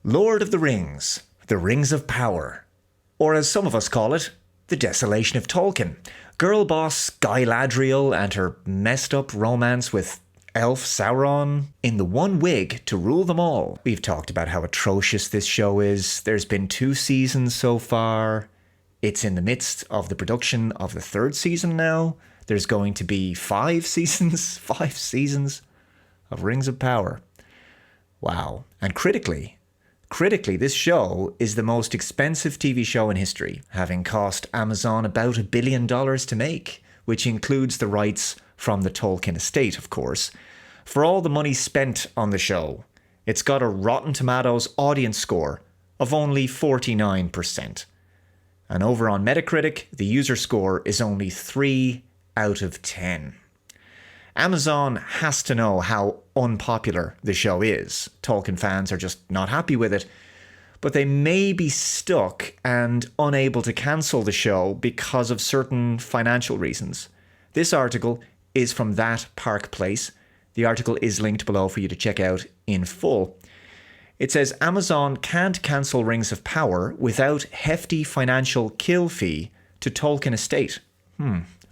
Lord of the Rings, the Rings of Power, or as some of us call it, the Desolation of Tolkien. Girl boss Galadriel and her messed up romance with elf Sauron in the one wig to rule them all. We've talked about how atrocious this show is. There's been 2 seasons so far. It's in the midst of the production of the 3rd season now. There's going to be 5 seasons, 5 seasons of Rings of Power. Wow. And critically, this show is the most expensive TV show in history, having cost Amazon about $1 billion to make, which includes the rights from the Tolkien estate, of course. For all the money spent on the show, it's got a Rotten Tomatoes audience score of only 49%. And over on Metacritic, the user score is only 3 out of 10. Amazon has to know how unpopular the show is. Tolkien fans are just not happy with it, but they may be stuck and unable to cancel the show because of certain financial reasons. This article is from That Park Place. The article is linked below for you to check out in full. It says Amazon can't cancel Rings of Power without hefty financial kill fee to Tolkien estate.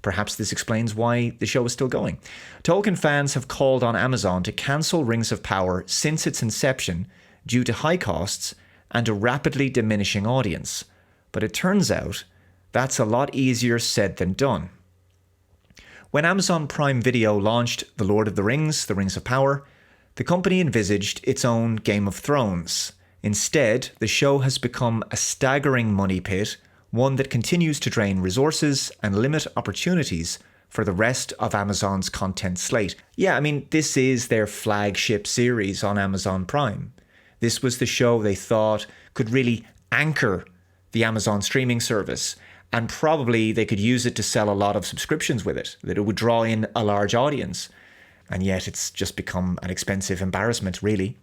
Perhaps this explains why the show is still going. Tolkien fans have called on Amazon to cancel Rings of Power since its inception due to high costs and a rapidly diminishing audience. But it turns out that's a lot easier said than done. When Amazon Prime Video launched The Lord of the Rings, The Rings of Power, the company envisaged its own Game of Thrones. Instead, the show has become a staggering money pit, one that continues to drain resources and limit opportunities for the rest of Amazon's content slate. Yeah, I mean, this is their flagship series on Amazon Prime. This was the show they thought could really anchor the Amazon streaming service, and probably they could use it to sell a lot of subscriptions with it, that it would draw in a large audience. And yet it's just become an expensive embarrassment, really.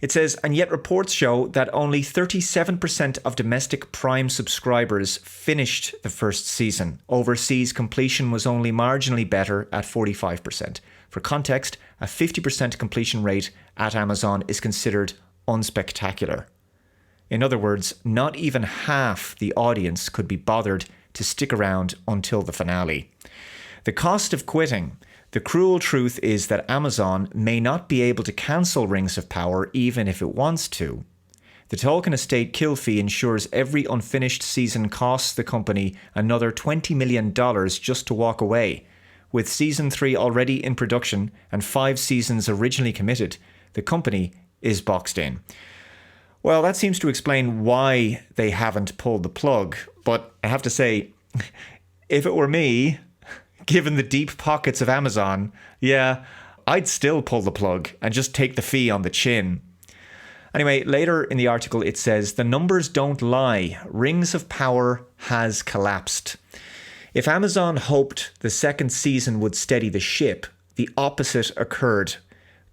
It says, and yet reports show that only 37% of domestic Prime subscribers finished the first season. Overseas completion was only marginally better at 45%. For context, a 50% completion rate at Amazon is considered unspectacular. In other words, not even half the audience could be bothered to stick around until the finale. The cost of quitting. The cruel truth is that Amazon may not be able to cancel Rings of Power even if it wants to. The Tolkien estate kill fee ensures every unfinished season costs the company another $20 million just to walk away. With season 3 already in production and 5 seasons originally committed, the company is boxed in. Well, that seems to explain why they haven't pulled the plug. But I have to say, if it were me, given the deep pockets of Amazon, yeah, I'd still pull the plug and just take the fee on the chin. Anyway, later in the article it says, the numbers don't lie. Rings of Power has collapsed. If Amazon hoped the 2nd season would steady the ship, the opposite occurred.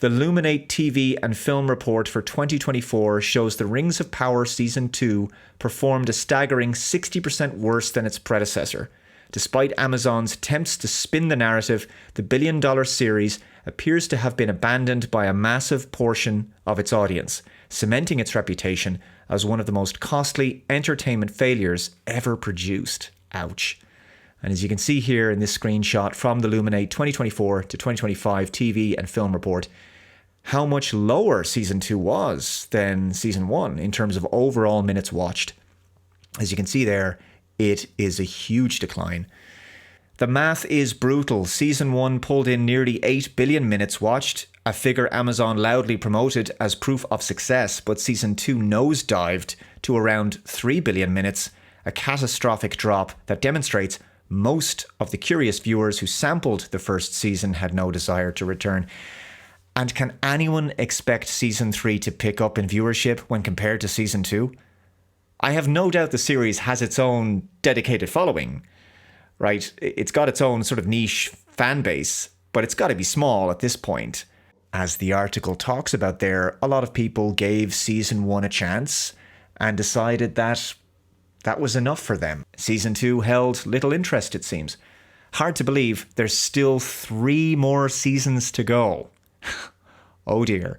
The Luminate TV and Film Report for 2024 shows the Rings of Power Season 2 performed a staggering 60% worse than its predecessor. Despite Amazon's attempts to spin the narrative, the billion-dollar series appears to have been abandoned by a massive portion of its audience, cementing its reputation as one of the most costly entertainment failures ever produced. Ouch. And as you can see here in this screenshot from the Luminate 2024 to 2025 TV and Film Report, how much lower Season 2 was than Season 1 in terms of overall minutes watched. As you can see there, it is a huge decline. The math is brutal. Season 1 pulled in nearly 8 billion minutes watched, a figure Amazon loudly promoted as proof of success, but Season 2 nosedived to around 3 billion minutes, a catastrophic drop that demonstrates most of the curious viewers who sampled the first season had no desire to return. And can anyone expect Season 3 to pick up in viewership when compared to Season 2? I have no doubt the series has its own dedicated following, right? It's got its own sort of niche fan base, but it's got to be small at this point. As the article talks about there, a lot of people gave Season 1 a chance and decided that that was enough for them. Season 2 held little interest, it seems. Hard to believe there's still 3 more seasons to go. Oh dear.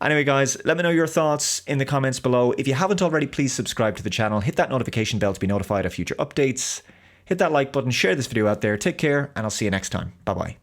Anyway, guys, let me know your thoughts in the comments below. If you haven't already, please subscribe to the channel. Hit that notification bell to be notified of future updates. Hit that like button, share this video out there. Take care, and I'll see you next time. Bye-bye.